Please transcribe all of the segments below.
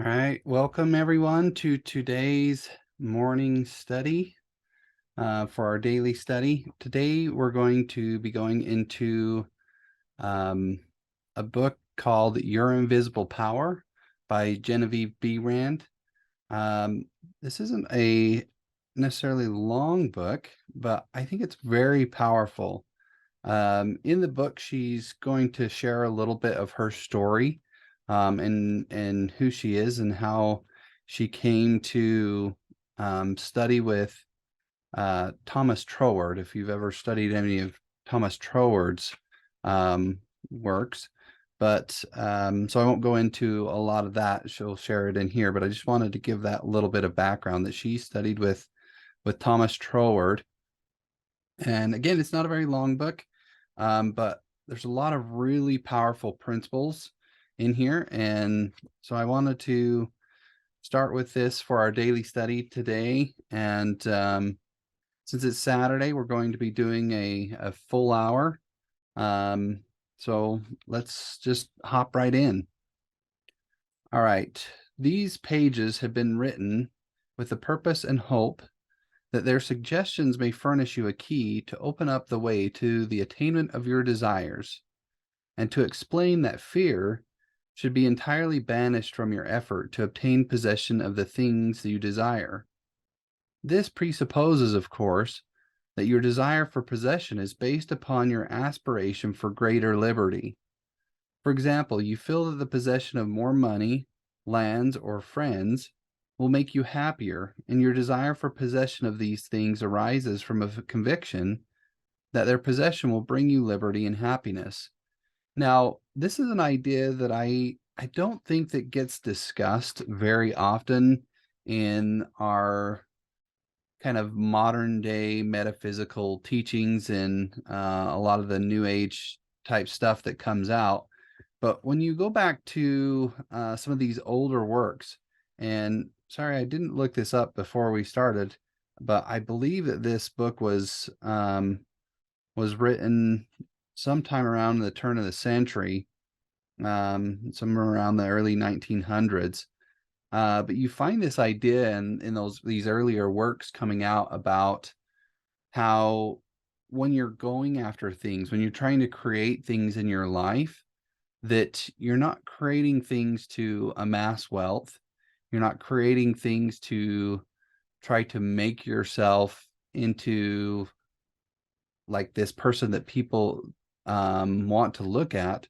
right, welcome everyone to today's morning study for our daily study. Today we're going to be going into um, a book called Your Invisible Power by Genevieve Behrend. Um, this isn't a necessarily long book, but I think it's very powerful. In the book, she's going to share a little bit of her story, and who she is and how she came to study with Thomas Troward. If you've ever studied any of Thomas Troward's um, works, but so I won't go into a lot of that. She'll share it in here, but I just wanted to give that little bit of background that she studied with Thomas Troward. And again, it's not a very long book, but there's a lot of really powerful principles in here. And so I wanted to start with this for our daily study today. And since it's Saturday, we're going to be doing a full hour. So let's just hop right in. All right. These pages have been written with the purpose and hope that their suggestions may furnish you a key to open up the way to the attainment of your desires, and to explain that fear should be entirely banished from your effort to obtain possession of the things you desire. This presupposes, of course, that your desire for possession is based upon your aspiration for greater liberty. For example, you feel that the possession of more money, lands, or friends will make you happier, and your desire for possession of these things arises from a conviction that their possession will bring you liberty and happiness. Now, this is an idea that I don't think that gets discussed very often in our kind of modern day metaphysical teachings and a lot of the new age type stuff that comes out. But when you go back to some of these older works, and sorry, I didn't look this up before we started, but I believe that this book was written sometime around the turn of the century, somewhere around the early 1900s. But you find this idea in these earlier works coming out about how when you're going after things, when you're trying to create things in your life, that you're not creating things to amass wealth. You're not creating things to try to make yourself into like this person that people want to look at,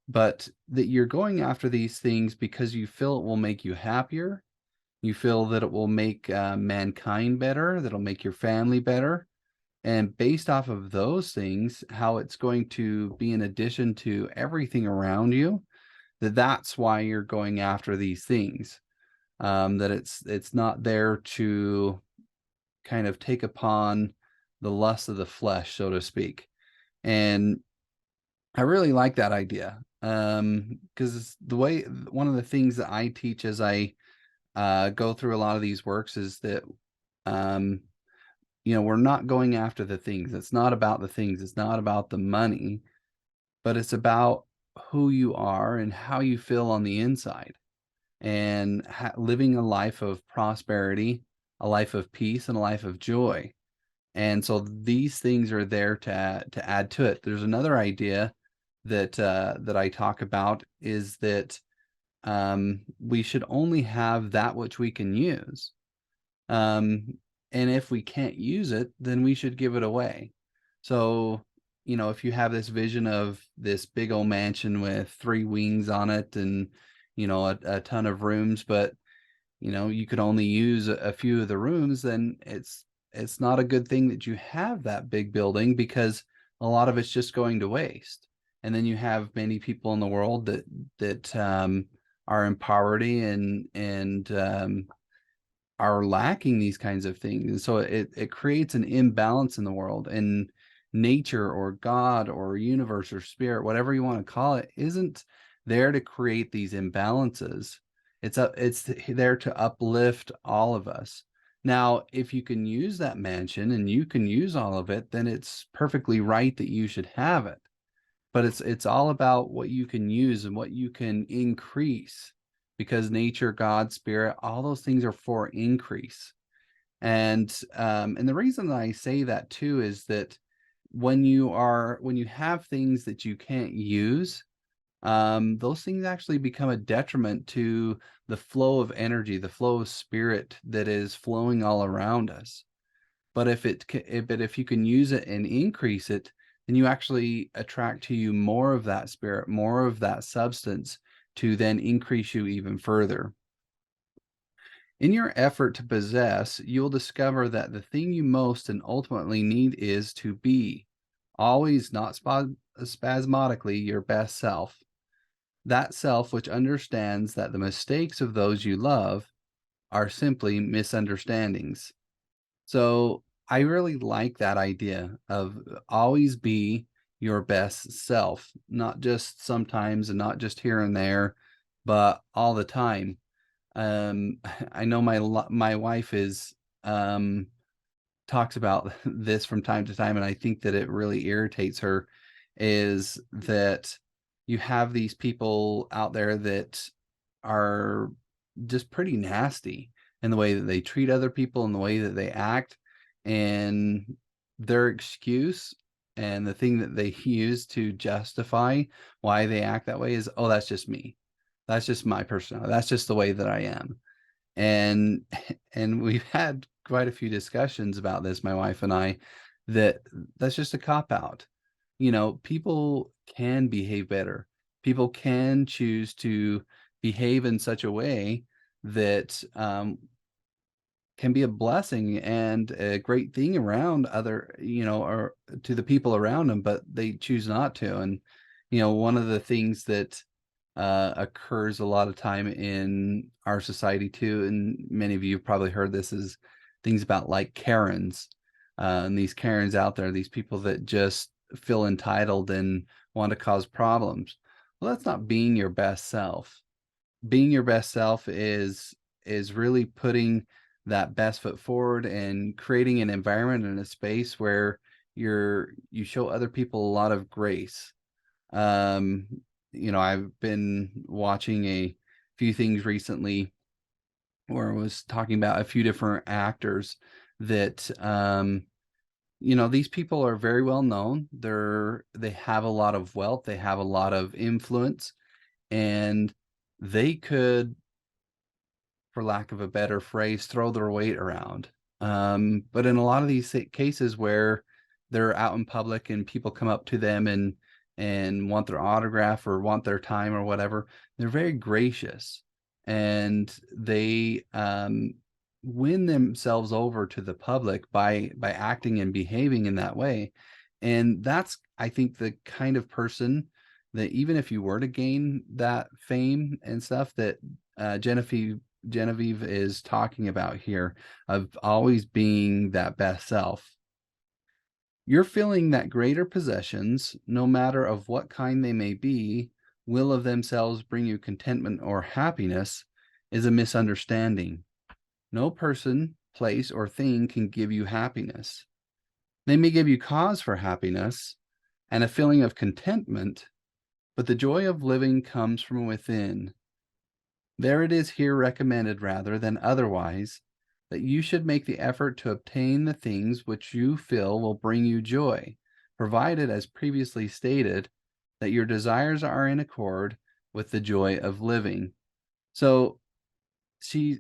but that you're going after these things because you feel it will make you happier. You feel that it will make mankind better, that'll make your family better. And based off of those things, how it's going to be in addition to everything around you, that's why you're going after these things. That it's not there to kind of take upon the lust of the flesh, so to speak. And I really like that idea. Because one of the things that I teach as I go through a lot of these works is that um, we're not going after the things. It's not about the things. It's not about the money, but it's about who you are and how you feel on the inside, and living a life of prosperity, a life of peace, and a life of joy. And so these things are there to add to it. There's another idea that I talk about is that we should only have that which we can use. And if we can't use it, then we should give it away. So, if you have this vision of this big old mansion with 3 wings on it and, a ton of rooms, but, you could only use a few of the rooms, then it's not a good thing that you have that big building, because a lot of it's just going to waste. And then you have many people in the world that are in poverty and are lacking these kinds of things. And so it creates an imbalance in the world, and nature or God or universe or spirit, whatever you want to call it, isn't there to create these imbalances. It's there to uplift all of us. Now, if you can use that mansion and you can use all of it, then it's perfectly right that you should have it. But it's all about what you can use and what you can increase. because nature, God, spirit, all those things are for increase. And the reason that I say that too is that when you have things that you can't use, those things actually become a detriment to the flow of energy, the flow of spirit that is flowing all around us. But if you can use it and increase it, then you actually attract to you more of that spirit, more of that substance to then increase you even further. In your effort to possess, you'll discover that the thing you most and ultimately need is to be, always, not spasmodically, your best self. That self which understands that the mistakes of those you love are simply misunderstandings. So I really like that idea of always be your best self, not just sometimes and not just here and there, but all the time. I know my wife is talks about this from time to time, and I think that it really irritates her, is that you have these people out there that are just pretty nasty in the way that they treat other people and the way that they act. And their excuse and the thing that they use to justify why they act that way is, oh, that's just me. That's just my personality. That's just the way that I am. And and we've had quite a few discussions about this, my wife and I, that that's just a cop out. People can behave better. People can choose to behave in such a way that can be a blessing and a great thing around or to the people around them, but they choose not to. And one of the things that occurs a lot of time in our society too, and many of you have probably heard this, is things about like Karens, and these Karens out there, these people that just feel entitled and want to cause problems. Well, that's not being your best self. Being your best self is really putting that best foot forward and creating an environment and a space where you show other people a lot of grace. um I've been watching a few things recently where I was talking about a few different actors that these people are very well known. They have a lot of wealth, they have a lot of influence, and they could, for lack of a better phrase, throw their weight around. But in a lot of these cases where they're out in public and people come up to them and want their autograph or want their time or whatever, they're very gracious, and they win themselves over to the public by acting and behaving in that way. And that's, I think, the kind of person that even if you were to gain that fame and stuff that Genevieve is talking about here, of always being that best self. You're feeling that greater possessions, no matter of what kind they may be, will of themselves bring you contentment or happiness, is a misunderstanding. No person, place, or thing can give you happiness. They may give you cause for happiness and a feeling of contentment, but the joy of living comes from within. There it is here recommended rather than otherwise that you should make the effort to obtain the things which you feel will bring you joy, provided, as previously stated, that your desires are in accord with the joy of living. So she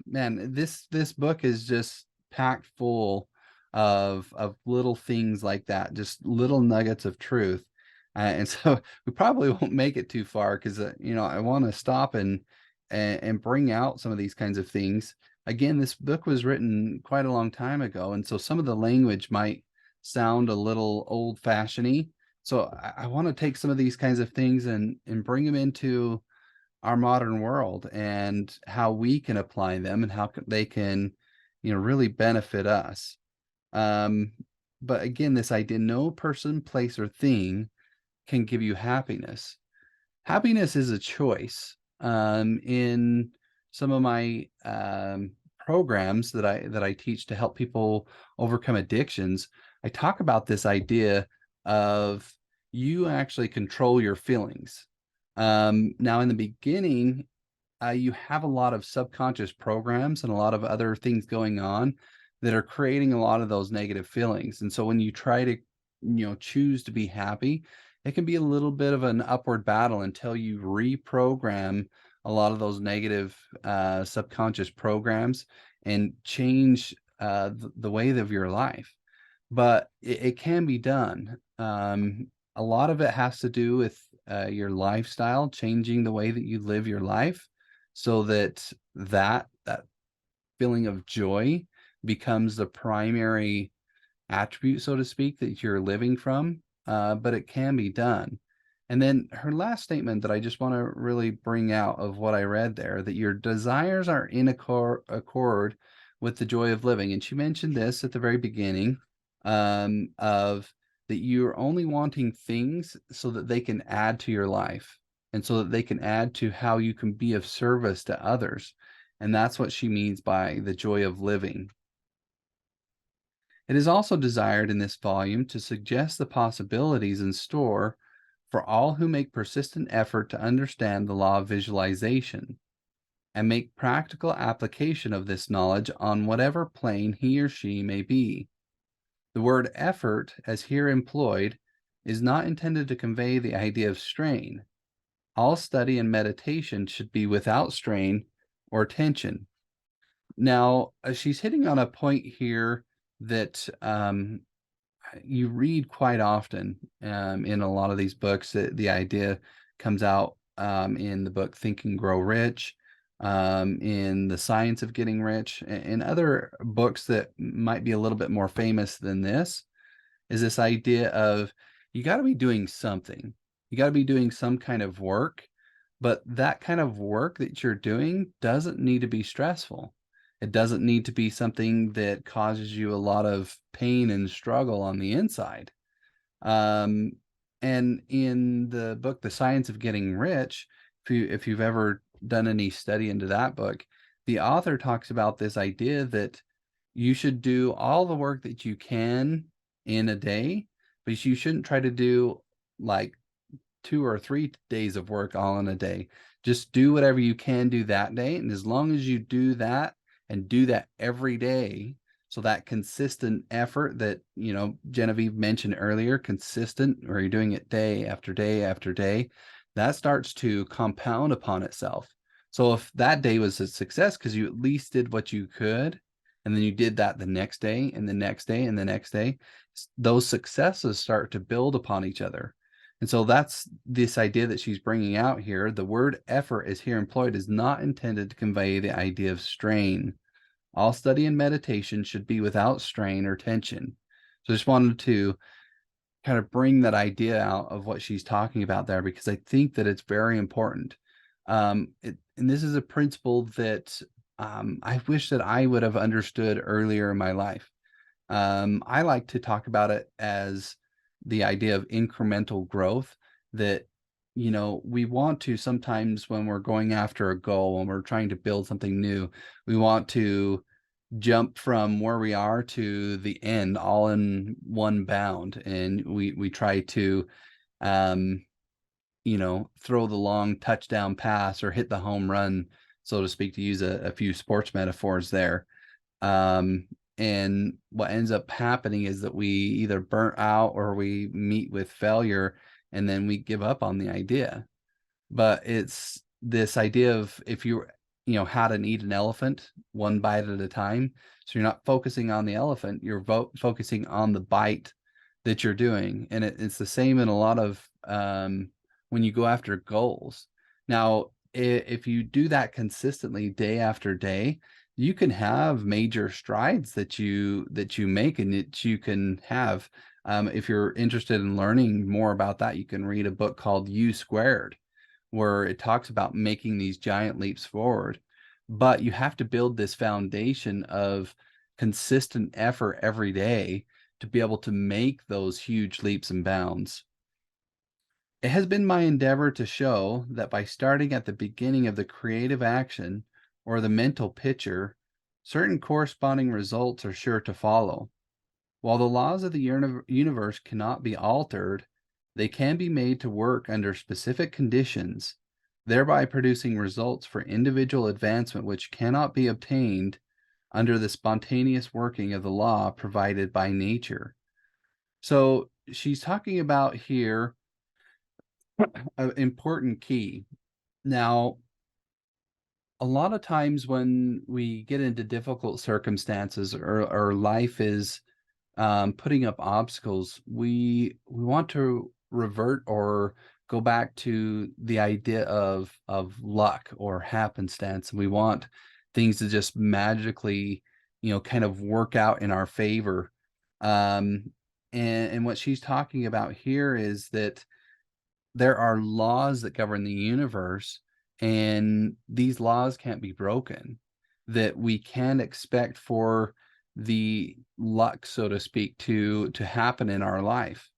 man, this book is just packed full of little things like that, just little nuggets of truth. And so we probably won't make it too far because I want to stop and bring out some of these kinds of things. Again, this book was written quite a long time ago, and so some of the language might sound a little old-fashioned-y. So I want to take some of these kinds of things and bring them into our modern world and how we can apply them and how they can, really benefit us. Um, but again, this idea, no person, place, or thing can give you happiness. Happiness is a choice. In some of my programs that I teach to help people overcome addictions, I talk about this idea of you actually control your feelings. Now, in the beginning, you have a lot of subconscious programs and a lot of other things going on that are creating a lot of those negative feelings. And so when you try to, choose to be happy, it can be a little bit of an upward battle until you reprogram a lot of those negative subconscious programs and change the way of your life. But it can be done. A lot of it has to do with your lifestyle, changing the way that you live your life so that that feeling of joy becomes the primary attribute, so to speak, that you're living from. But it can be done. And then her last statement that I just want to really bring out of what I read there, that your desires are in accord with the joy of living. And she mentioned this at the very beginning, of that you're only wanting things so that they can add to your life and so that they can add to how you can be of service to others. And that's what she means by the joy of living. It is also desired in this volume to suggest the possibilities in store for all who make persistent effort to understand the law of visualization and make practical application of this knowledge on whatever plane he or she may be. The word effort, as here employed, is not intended to convey the idea of strain. All study and meditation should be without strain or tension. Now, she's hitting on a point here that you read quite often in a lot of these books. The idea comes out in the book Think and Grow Rich, in The Science of Getting Rich, and other books that might be a little bit more famous than this, is this idea of you got to be doing something. You got to be doing some kind of work, but that kind of work that you're doing doesn't need to be stressful. It doesn't need to be something that causes you a lot of pain and struggle on the inside. Um, and in the book, The Science of Getting Rich, if you've ever done any study into that book, the author talks about this idea that you should do all the work that you can in a day, but you shouldn't try to do like 2 or 3 days of work all in a day. Just do whatever you can do that day. And as long as you do that and do that every day, so that consistent effort that, Genevieve mentioned earlier, consistent, where you're doing it day after day after day, that starts to compound upon itself. So if that day was a success because you at least did what you could, and then you did that the next day and the next day and the next day, those successes start to build upon each other. And so that's this idea that she's bringing out here. The word effort is here employed is not intended to convey the idea of strain. All study and meditation should be without strain or tension. So I just wanted to kind of bring that idea out of what she's talking about there, because I think that it's very important. And this is a principle that I wish that I would have understood earlier in my life. I like to talk about it as the idea of incremental growth, that, we want to sometimes, when we're going after a goal, when we're trying to build something new, we want to jump from where we are to the end all in one bound. And we try to, um, throw the long touchdown pass or hit the home run, so to speak, to use a few sports metaphors there. And what ends up happening is that we either burnt out or we meet with failure, and then we give up on the idea. But it's this idea of, if how to eat an elephant one bite at a time. So you're not focusing on the elephant, you're focusing on the bite that you're doing. And it's the same in a lot of when you go after goals. Now, if you do that consistently day after day, you can have major strides that you make and that you can have. If you're interested in learning more about that, you can read a book called U Squared, where it talks about making these giant leaps forward. But you have to build this foundation of consistent effort every day to be able to make those huge leaps and bounds. It has been my endeavor to show that by starting at the beginning of the creative action or the mental picture, certain corresponding results are sure to follow. While the laws of the universe cannot be altered, they can be made to work under specific conditions, thereby producing results for individual advancement which cannot be obtained under the spontaneous working of the law provided by nature. So she's talking about here an important key. Now, a lot of times when we get into difficult circumstances, or life is putting up obstacles, we want to revert or go back to the idea of luck or happenstance. We want things to just magically, kind of work out in our favor. Um, and what she's talking about here is that there are laws that govern the universe, and these laws can't be broken. That we can expect for the luck, so to speak, to happen in our life.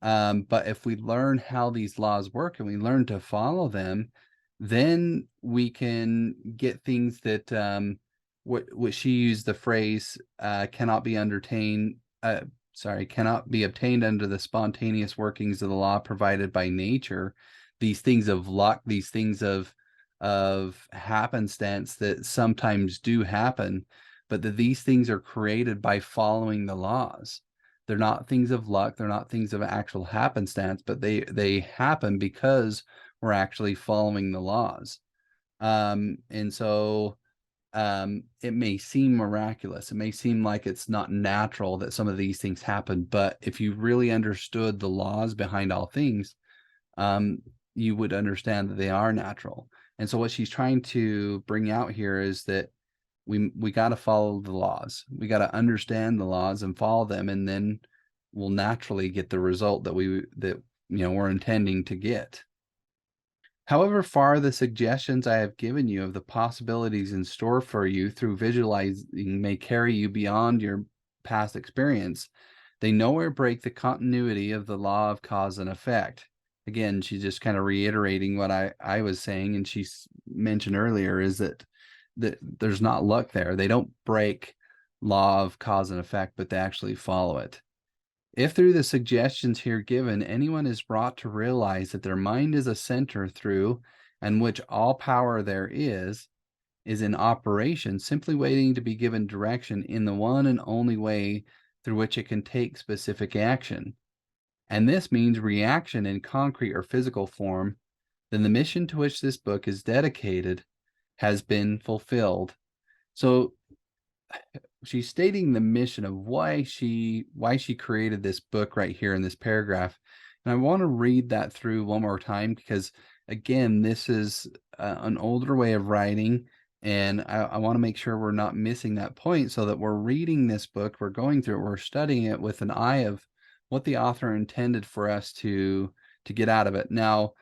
But if we learn how these laws work and we learn to follow them, then we can get things that what she used the phrase cannot be undertaken. Cannot be obtained under the spontaneous workings of the law provided by nature. These things of luck, these things of happenstance that sometimes do happen, but that these things are created by following the laws. They're not things of luck. They're not things of actual happenstance, but they happen because we're actually following the laws. And so it may seem miraculous. It may seem like it's not natural that some of these things happen, but if you really understood the laws behind all things, you would understand that they are natural. And so what she's trying to bring out here is that we got to follow the laws. We got to understand the laws and follow them, and then we'll naturally get the result that we're intending to get. However far the suggestions I have given you of the possibilities in store for you through visualizing may carry you beyond your past experience, they nowhere break the continuity of the law of cause and effect. Again, she's just kind of reiterating what I was saying, and she mentioned earlier is that there's not luck there. They don't break law of cause and effect, but they actually follow it. If through the suggestions here given, anyone is brought to realize that their mind is a center through and which all power there is in operation, simply waiting to be given direction in the one and only way through which it can take specific action, and this means reaction in concrete or physical form, then the mission to which this book is dedicated has been fulfilled. So she's stating the mission of why she created this book right here in this paragraph. And I want to read that through one more time because, again, this is an older way of writing, and I want to make sure we're not missing that point, so that we're reading this book, we're going through it, we're studying it with an eye of what the author intended for us to get out of it. Now,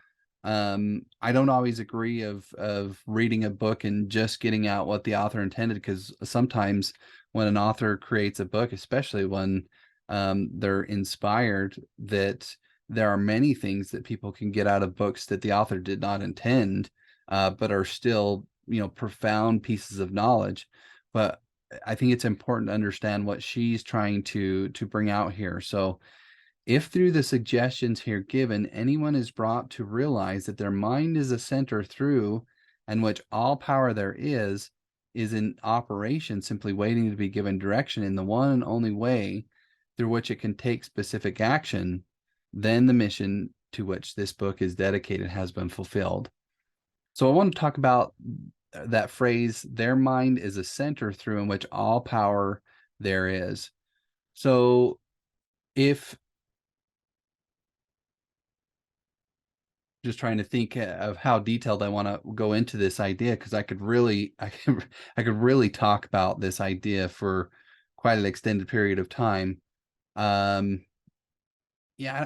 I don't always agree of reading a book and just getting out what the author intended, because sometimes when an author creates a book, especially when they're inspired, that there are many things that people can get out of books that the author did not intend, but are still, profound pieces of knowledge. But I think it's important to understand what she's trying to bring out here. So if through the suggestions here given, anyone is brought to realize that their mind is a center through and which all power there is in operation, simply waiting to be given direction in the one and only way through which it can take specific action, then the mission to which this book is dedicated has been fulfilled. So I want to talk about that phrase, their mind is a center through in which all power there is. So if just trying to think of how detailed I want to go into this idea, because I could really talk about this idea for quite an extended period of time. Yeah,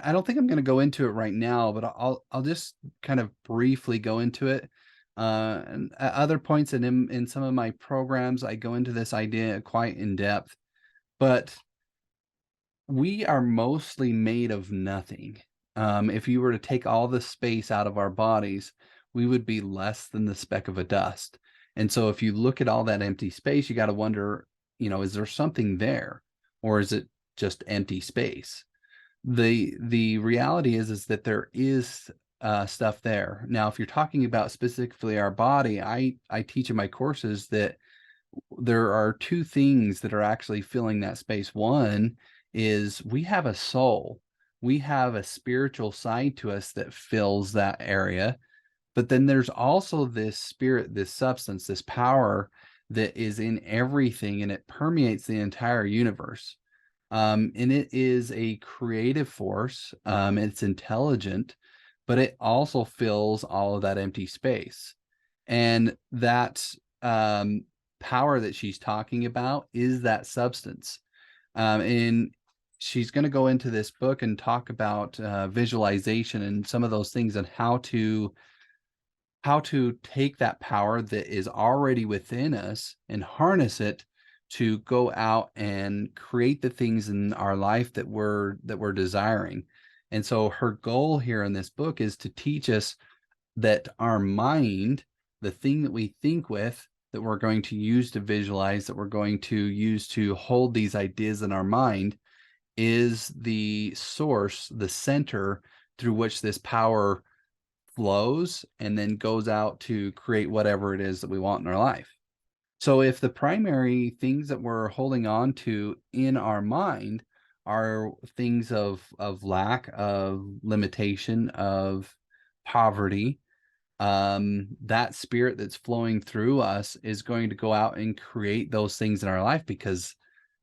I don't think I'm going to go into it right now, but I'll just kind of briefly go into it. And at other points in some of my programs, I go into this idea quite in depth. But we are mostly made of nothing. If you were to take all the space out of our bodies, we would be less than the speck of a dust. And so if you look at all that empty space, you got to wonder, is there something there, or is it just empty space? The reality is that there is stuff there. Now, if you're talking about specifically our body, I teach in my courses that there are two things that are actually filling that space. One is we have a soul. We have a spiritual side to us that fills that area. But then there's also this spirit, this substance, this power that is in everything, and it permeates the entire universe. And it is a creative force. It's intelligent, but it also fills all of that empty space. And that power that she's talking about is that substance. And she's going to go into this book and talk about visualization and some of those things, and how to take that power that is already within us and harness it to go out and create the things in our life that we're desiring. And so her goal here in this book is to teach us that our mind, the thing that we think with, that we're going to use to visualize, that we're going to use to hold these ideas in our mind, is the source, the center through which this power flows and then goes out to create whatever it is that we want in our life. So if the primary things that we're holding on to in our mind are things of lack, of limitation, of poverty, that spirit that's flowing through us is going to go out and create those things in our life, because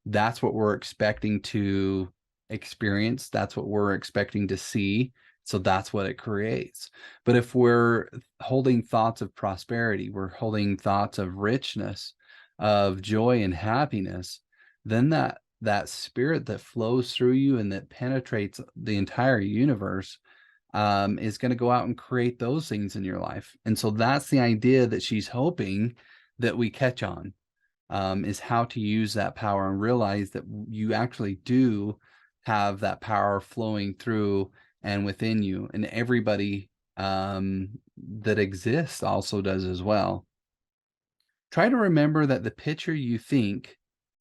that's what we're expecting to experience. That's what we're expecting to see. So that's what it creates. But if we're holding thoughts of prosperity, we're holding thoughts of richness, of joy and happiness, then that spirit that flows through you and that penetrates the entire universe is going to go out and create those things in your life. And so that's the idea that she's hoping that we catch on, is how to use that power and realize that you actually do have that power flowing through and within you, and everybody that exists also does as well. Try to remember that the picture you think,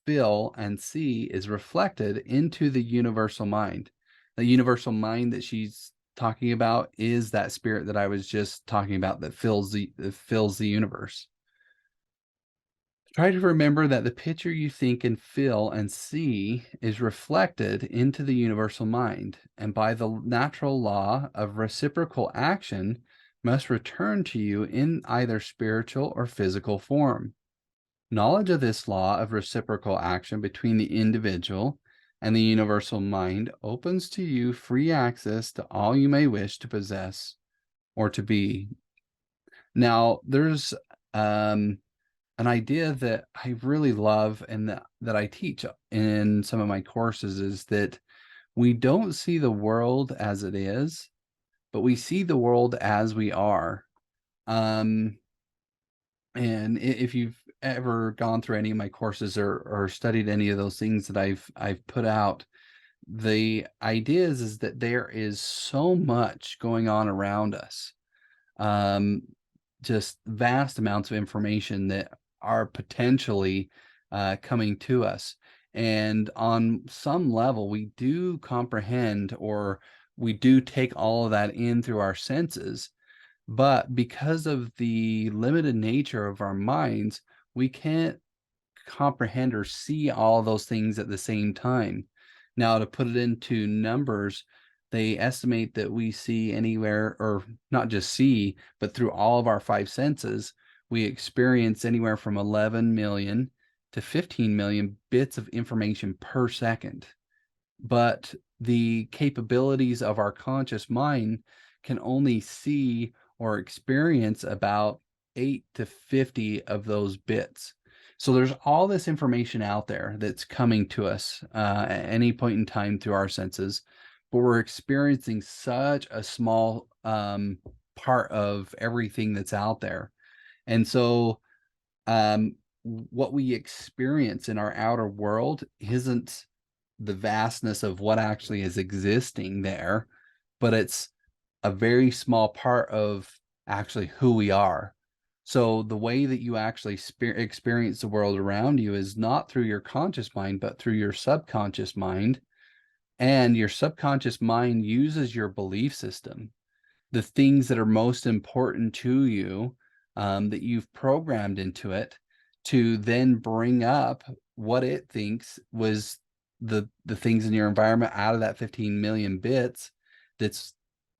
feel, and see is reflected into the universal mind. The universal mind that she's talking about is that spirit that I was just talking about that fills the universe. Try to remember that the picture you think and feel and see is reflected into the universal mind, and by the natural law of reciprocal action, must return to you in either spiritual or physical form. Knowledge of this law of reciprocal action between the individual and the universal mind opens to you free access to all you may wish to possess or to be. Now, there's an idea that I really love and that I teach in some of my courses, is that we don't see the world as it is, but we see the world as we are. And if you've ever gone through any of my courses or studied any of those things that I've put out, the idea is that there is so much going on around us. Just vast amounts of information that are potentially coming to us. And on some level, we do comprehend, or we do take all of that in through our senses. But because of the limited nature of our minds, we can't comprehend or see all those things at the same time. Now, to put it into numbers, they estimate that we see anywhere, or not just see, but through all of our five senses, we experience anywhere from 11 million to 15 million bits of information per second. But the capabilities of our conscious mind can only see or experience about 8 to 50 of those bits. So there's all this information out there that's coming to us at any point in time through our senses, but we're experiencing such a small part of everything that's out there. And so what we experience in our outer world isn't the vastness of what actually is existing there, but it's a very small part of actually who we are. So the way that you actually experience the world around you is not through your conscious mind, but through your subconscious mind. And your subconscious mind uses your belief system. the things that are most important to you, that you've programmed into it, to then bring up what it thinks was the things in your environment out of that 15 million bits that's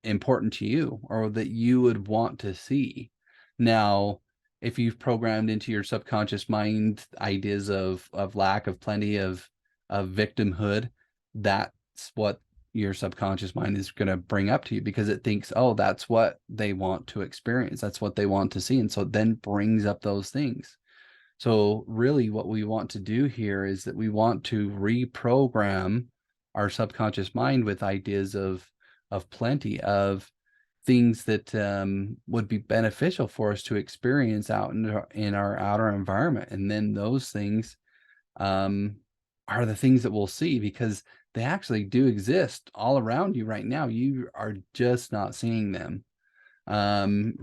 important to you or that you would want to see. Now, if you've programmed into your subconscious mind ideas of lack, of plenty, of victimhood, that's what your subconscious mind is going to bring up to you, because it thinks, oh, that's what they want to experience, that's what they want to see, and so it then brings up those things. So really what we want to do here is that we want to reprogram our subconscious mind with ideas of plenty, of things that would be beneficial for us to experience out in our outer environment. And then those things um, are the things that we'll see, because they actually do exist all around you right now. You are just not seeing them,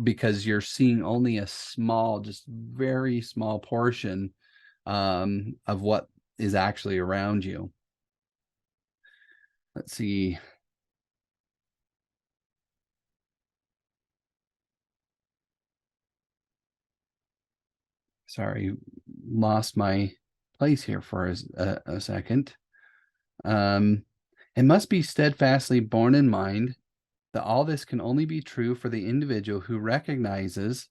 because you're seeing only a small, just very small portion of what is actually around you. Let's see. Sorry, lost my place here for a second. It must be steadfastly borne in mind that all this can only be true for the individual who recognizes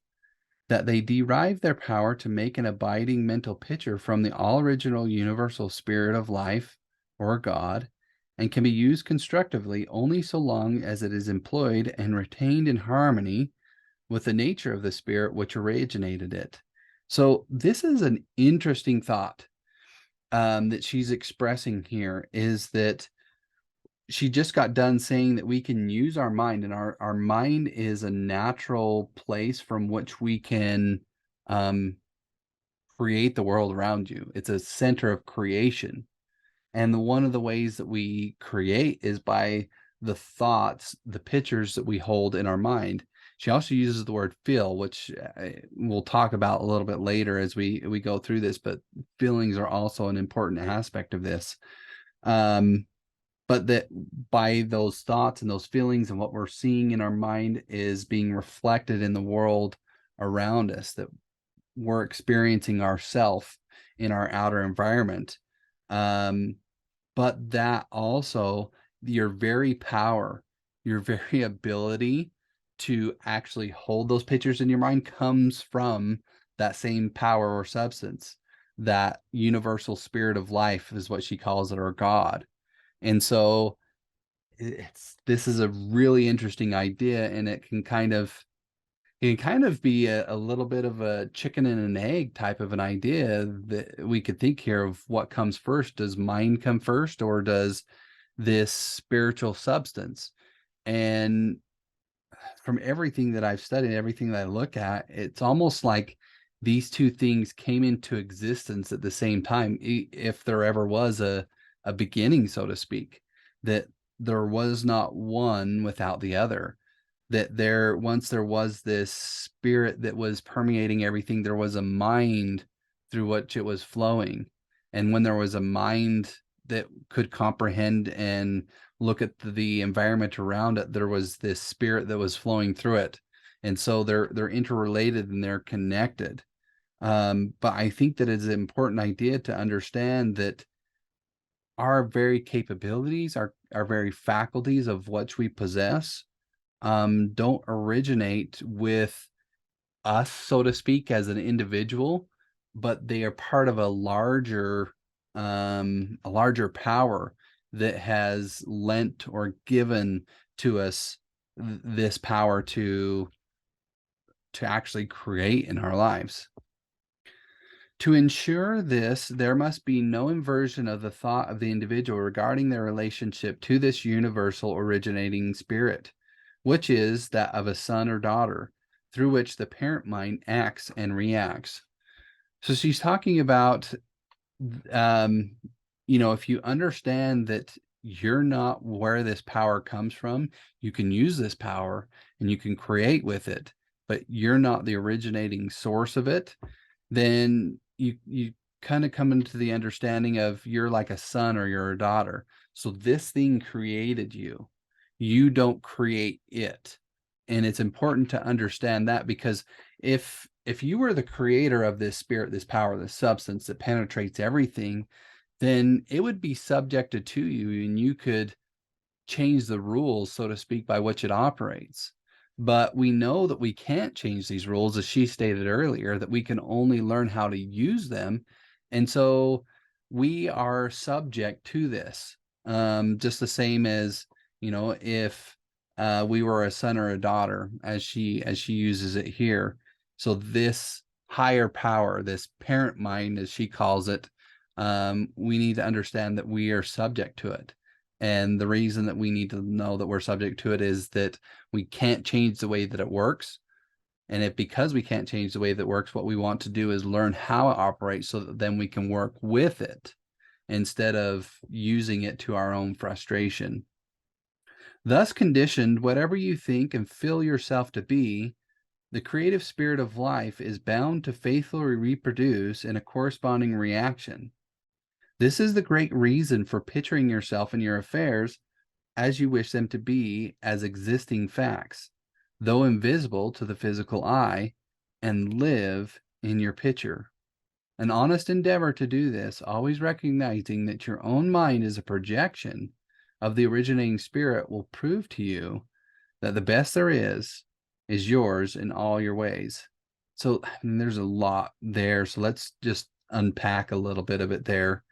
that they derive their power to make an abiding mental picture from the all original universal spirit of life, or God, and can be used constructively only so long as it is employed and retained in harmony with the nature of the spirit which originated it. So this is an interesting thought that she's expressing here, is that she just got done saying that we can use our mind, and our mind is a natural place from which we can um, create the world around you. It's a center of creation. And one of the ways that we create is by the thoughts, the pictures that we hold in our mind. She also uses the word feel, which we'll talk about a little bit later as we go through this, but feelings are also an important aspect of this. But that by those thoughts and those feelings and what we're seeing in our mind is being reflected in the world around us, that we're experiencing ourself in our outer environment. But that also, your very power, your very ability to actually hold those pictures in your mind comes from that same power or substance. That universal spirit of life is what she calls it, or God. And so this is a really interesting idea, and it can kind of be a little bit of a chicken and an egg type of an idea, that we could think here of what comes first. Does mind come first, or does this spiritual substance? And from everything that I've studied, everything that I look at, it's almost like these two things came into existence at the same time, if there ever was a beginning, so to speak, that there was not one without the other, that once there was this spirit that was permeating everything, there was a mind through which it was flowing. And when there was a mind that could comprehend and look at the environment around it, there was this spirit that was flowing through it. And so they're interrelated and they're connected. But I think that it's an important idea to understand that our very capabilities, our very faculties of what we possess, don't originate with us, so to speak, as an individual, but they are part of a larger power that has lent or given to us this power to actually create in our lives. To ensure this, there must be no inversion of the thought of the individual regarding their relationship to this universal originating spirit, which is that of a son or daughter, through which the parent mind acts and reacts. So she's talking about, um, if you understand that you're not where this power comes from, you can use this power and you can create with it, but you're not the originating source of it, then you kind of come into the understanding of you're like a son or you're a daughter. So this thing created you. You don't create it. And it's important to understand that, because if you were the creator of this spirit, this power, this substance that penetrates everything, then it would be subjected to you, and you could change the rules, so to speak, by which it operates. But we know that we can't change these rules, as she stated earlier, that we can only learn how to use them. And so we are subject to this. Just the same as, if we were a son or a daughter, as she uses it here. So this higher power, this parent mind, as she calls it, we need to understand that we are subject to it. And the reason that we need to know that we're subject to it is that we can't change the way that it works. And because we can't change the way that it works, what we want to do is learn how it operates, so that then we can work with it instead of using it to our own frustration. Thus conditioned, whatever you think and feel yourself to be, the creative spirit of life is bound to faithfully reproduce in a corresponding reaction. This is the great reason for picturing yourself and your affairs as you wish them to be, as existing facts, though invisible to the physical eye, and live in your picture. An honest endeavor to do this, always recognizing that your own mind is a projection of the originating spirit, will prove to you that the best there is yours in all your ways. So there's a lot there. So let's just unpack a little bit of it there.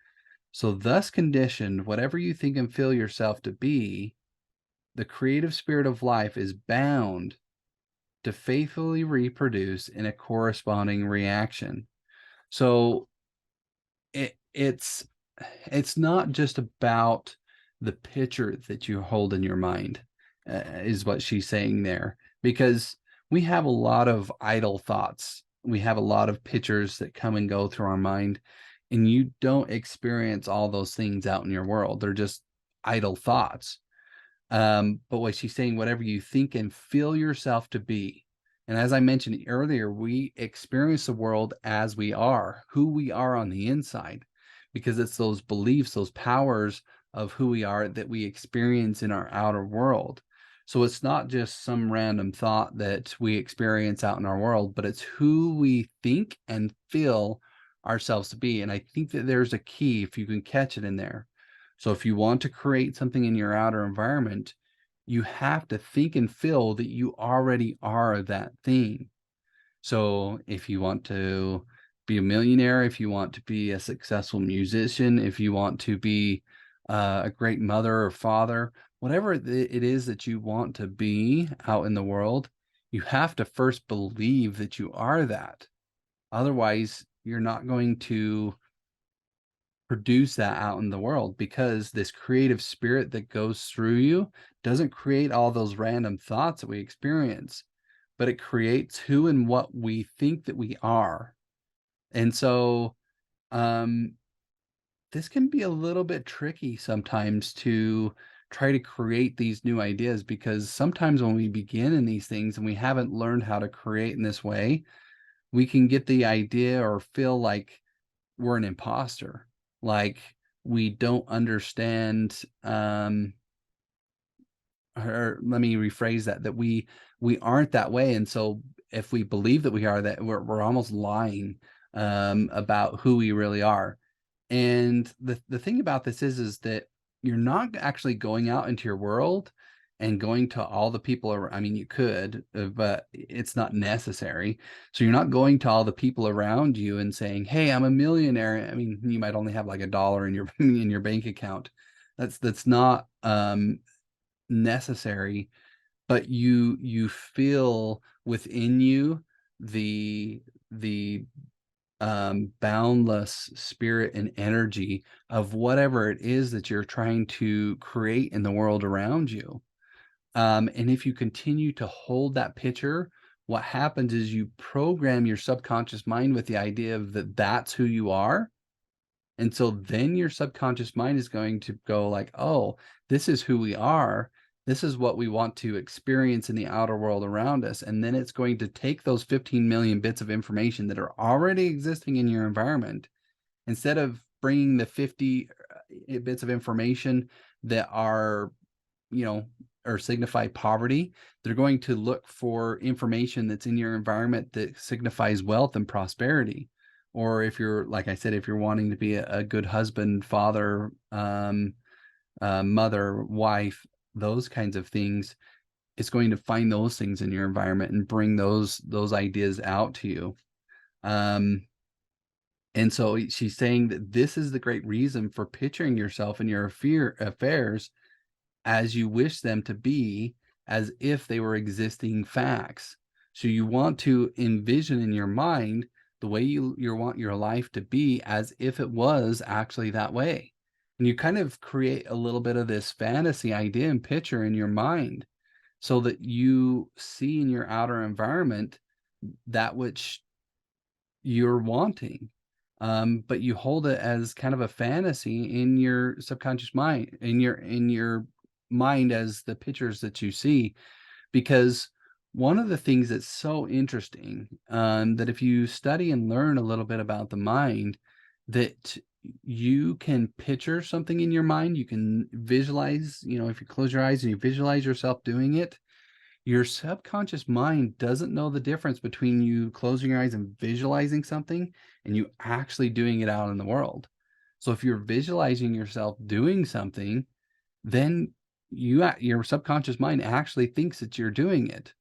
So thus conditioned, whatever you think and feel yourself to be, the creative spirit of life is bound to faithfully reproduce in a corresponding reaction. So it's not just about the picture that you hold in your mind, is what she's saying there, because we have a lot of idle thoughts. We have a lot of pictures that come and go through our mind, and you don't experience all those things out in your world. They're just idle thoughts. But what she's saying, whatever you think and feel yourself to be. And as I mentioned earlier, we experience the world as we are, who we are on the inside, because it's those beliefs, those powers of who we are that we experience in our outer world. So it's not just some random thought that we experience out in our world, but it's who we think and feel ourselves to be. And I think that there's a key, if you can catch it in there. So if you want to create something in your outer environment, you have to think and feel that you already are that thing. So if you want to be a millionaire, if you want to be a successful musician, if you want to be a great mother or father, whatever it is that you want to be out in the world, you have to first believe that you are that. Otherwise, you're not going to produce that out in the world, because this creative spirit that goes through you doesn't create all those random thoughts that we experience, but it creates who and what we think that we are. And so um this can be a little bit tricky sometimes to try to create these new ideas, because sometimes when we begin in these things and we haven't learned how to create in this way, we can get the idea or feel like we're an imposter, like we don't understand, or let me rephrase that we aren't that way. And so if we believe that we are that, we're almost lying about who we really are. And the thing about this is that you're not actually going out into your world and going to all the people I mean, you could, but it's not necessary. So you're not going to all the people around you and saying, "Hey, I'm a millionaire." I mean, you might only have like $1 in your in your bank account. That's not necessary, but you feel within you the boundless spirit and energy of whatever it is that you're trying to create in the world around you. And if you continue to hold that picture, what happens is you program your subconscious mind with the idea of that that's who you are. And so then your subconscious mind is going to go like, oh, this is who we are. This is what we want to experience in the outer world around us. And then it's going to take those 15 million bits of information that are already existing in your environment, instead of bringing the 50 bits of information that are, you know, or signify poverty, they're going to look for information that's in your environment that signifies wealth and prosperity. Or if you're, like I said, if you're wanting to be a good husband, father, mother, wife, those kinds of things, it's going to find those things in your environment and bring those ideas out to you. Um, and so she's saying that this is the great reason for picturing yourself and your affairs as you wish them to be, as if they were existing facts. So you want to envision in your mind the way you want your life to be as if it was actually that way. And you kind of create a little bit of this fantasy idea and picture in your mind so that you see in your outer environment that which you're wanting. But you hold it as kind of a fantasy in your subconscious mind, in your mind, as the pictures that you see. Because one of the things that's so interesting, that if you study and learn a little bit about the mind, that you can picture something in your mind, you can visualize, if you close your eyes and you visualize yourself doing it, your subconscious mind doesn't know the difference between you closing your eyes and visualizing something and you actually doing it out in the world. So if you're visualizing yourself doing something, then your subconscious mind actually thinks that you're doing it.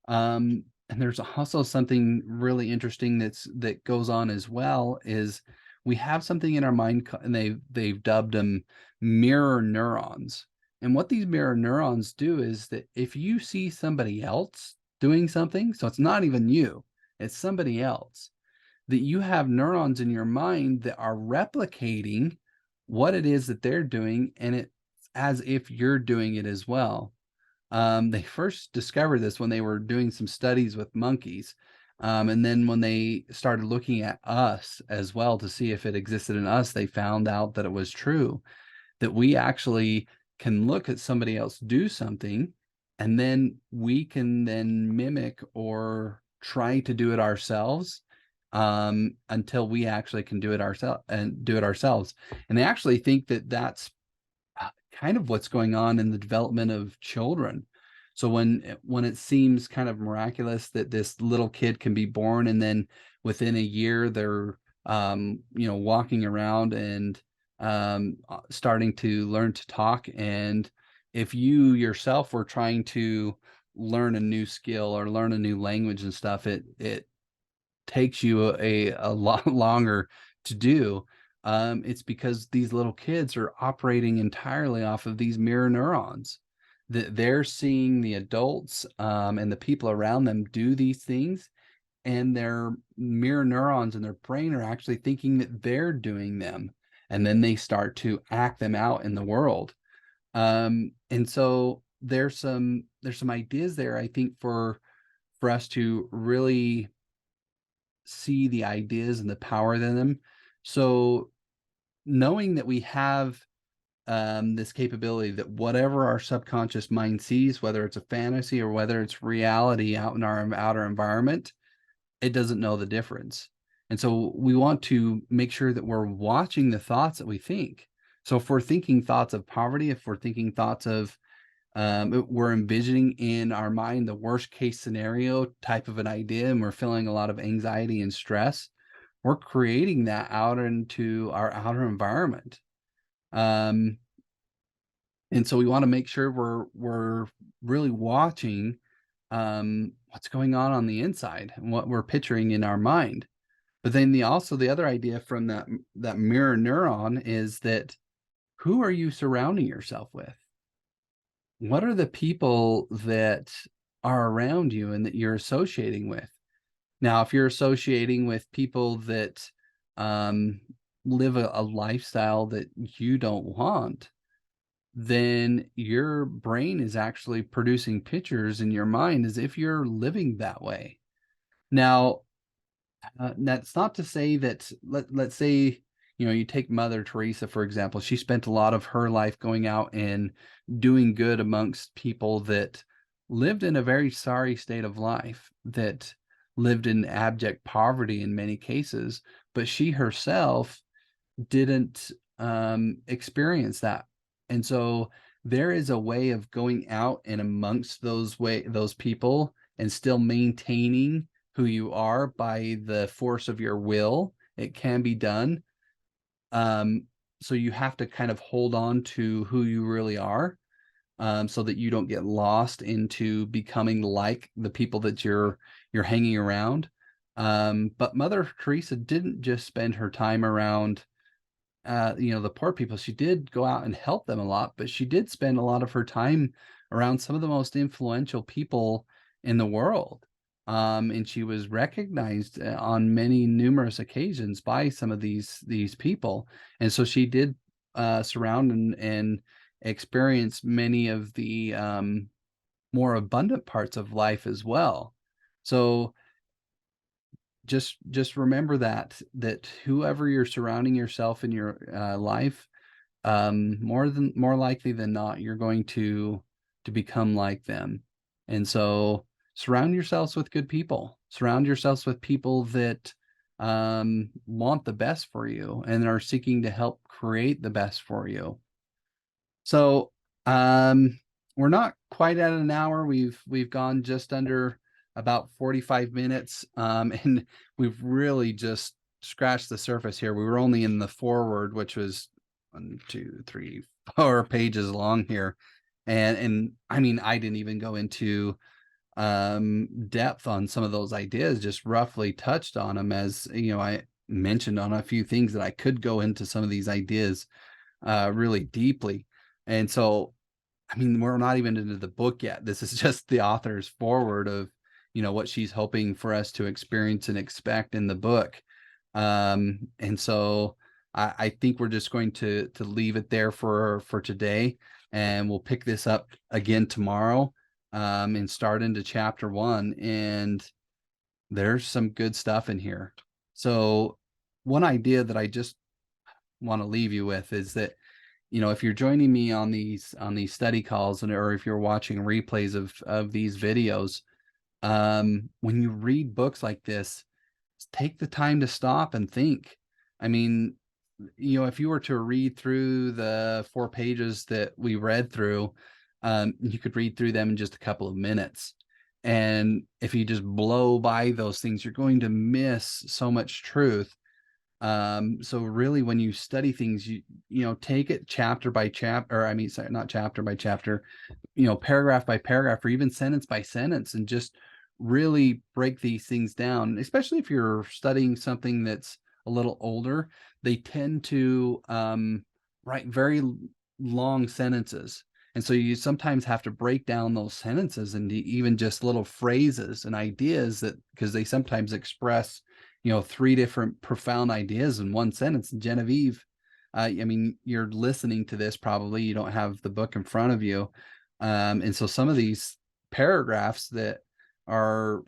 And there's also something really interesting that goes on as well, is we have something in our mind, and they've dubbed them mirror neurons. And what these mirror neurons do is that if you see somebody else doing something, so it's not even you, it's somebody else, that you have neurons in your mind that are replicating what it is that they're doing, and it's as if you're doing it as well. They first discovered this when they were doing some studies with monkeys. And then when they started looking at us as well to see if it existed in us, they found out that it was true, that we actually can look at somebody else do something, and then we can then mimic or try to do it ourselves, until we actually can do it ourselves. And they actually think that that's kind of what's going on in the development of children. So when it seems kind of miraculous that this little kid can be born and then within a year they're walking around and starting to learn to talk, and if you yourself were trying to learn a new skill or learn a new language and stuff, it takes you a lot longer to do. It's because these little kids are operating entirely off of these mirror neurons, that they're seeing the adults, and the people around them do these things, and their mirror neurons in their brain are actually thinking that they're doing them, and then they start to act them out in the world. And so there's some ideas there, I think, for us to really see the ideas and the power in them. So knowing that we have this capability, that whatever our subconscious mind sees, whether it's a fantasy or whether it's reality out in our outer environment, it doesn't know the difference. And so we want to make sure that we're watching the thoughts that we think. So if we're thinking thoughts of poverty, if we're thinking thoughts of we're envisioning in our mind the worst case scenario type of an idea, and we're feeling a lot of anxiety and stress, we're creating that out into our outer environment. Um, and so we want to make sure we're really watching what's going on the inside and what we're picturing in our mind. But then the other idea from that mirror neuron is that, who are you surrounding yourself with? What are the people that are around you and that you're associating with? Now, if you're associating with people that um, live a lifestyle that you don't want, then your brain is actually producing pictures in your mind as if you're living that way. Now, that's not to say that, let's say, you take Mother Teresa, for example. She spent a lot of her life going out and doing good amongst people that lived in a very sorry state of life, that lived in abject poverty in many cases, but she herself didn't experience that. And so there is a way of going out and amongst those people and still maintaining who you are by the force of your will. It can be done. Um, so you have to kind of hold on to who you really are, so that you don't get lost into becoming like the people that you're hanging around. But Mother Teresa didn't just spend her time around the poor people. She did go out and help them a lot, but she did spend a lot of her time around some of the most influential people in the world. And she was recognized on many numerous occasions by some of these people. And so she did surround and experience many of the more abundant parts of life as well. So just remember that whoever you're surrounding yourself in your life, more likely than not, you're going to become like them. And so surround yourselves with good people. Surround yourselves with people that want the best for you and are seeking to help create the best for you. So we're not quite at an hour. We've gone just under about 45 minutes, and we've really just scratched the surface here. We were only in the foreword, which was 1, 2, 3, 4 pages long here, and I mean, I didn't even go into depth on some of those ideas, just roughly touched on them, as I mentioned on a few things that I could go into some of these ideas really deeply. And so, I mean, we're not even into the book yet. This is just the author's forward of, what she's hoping for us to experience and expect in the book. And so I think we're just going to leave it there for today, and we'll pick this up again tomorrow, and start into chapter 1. And there's some good stuff in here. So one idea that I just want to leave you with is that, if you're joining me on these study calls, or if you're watching replays of these videos, when you read books like this, take the time to stop and think. I mean, if you were to read through the 4 pages that we read through, you could read through them in just a couple of minutes. And if you just blow by those things, you're going to miss so much truth. So really, when you study things, take it chapter by chapter, or I mean, sorry, not chapter by chapter, paragraph by paragraph, or even sentence by sentence, and just really break these things down. Especially if you're studying something that's a little older, they tend to write very long sentences. And so you sometimes have to break down those sentences into even just little phrases and ideas, that because they sometimes express 3 different profound ideas in one sentence. Genevieve, I mean, you're listening to this, probably you don't have the book in front of you, and so some of these paragraphs that are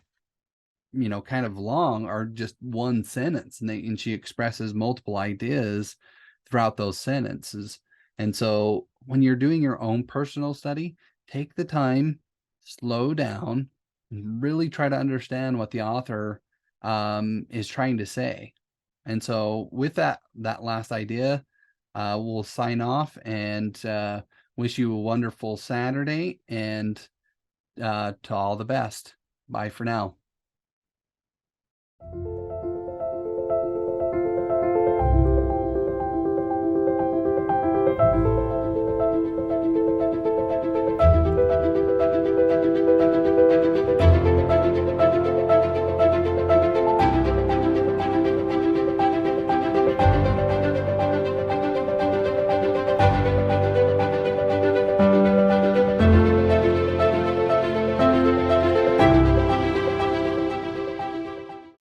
kind of long are just one sentence, and she expresses multiple ideas throughout those sentences. And so when you're doing your own personal study, take the time, slow down, and really try to understand what the author is trying to say. And so with that last idea, we'll sign off, and wish you a wonderful Saturday, and to all the best. Bye for now.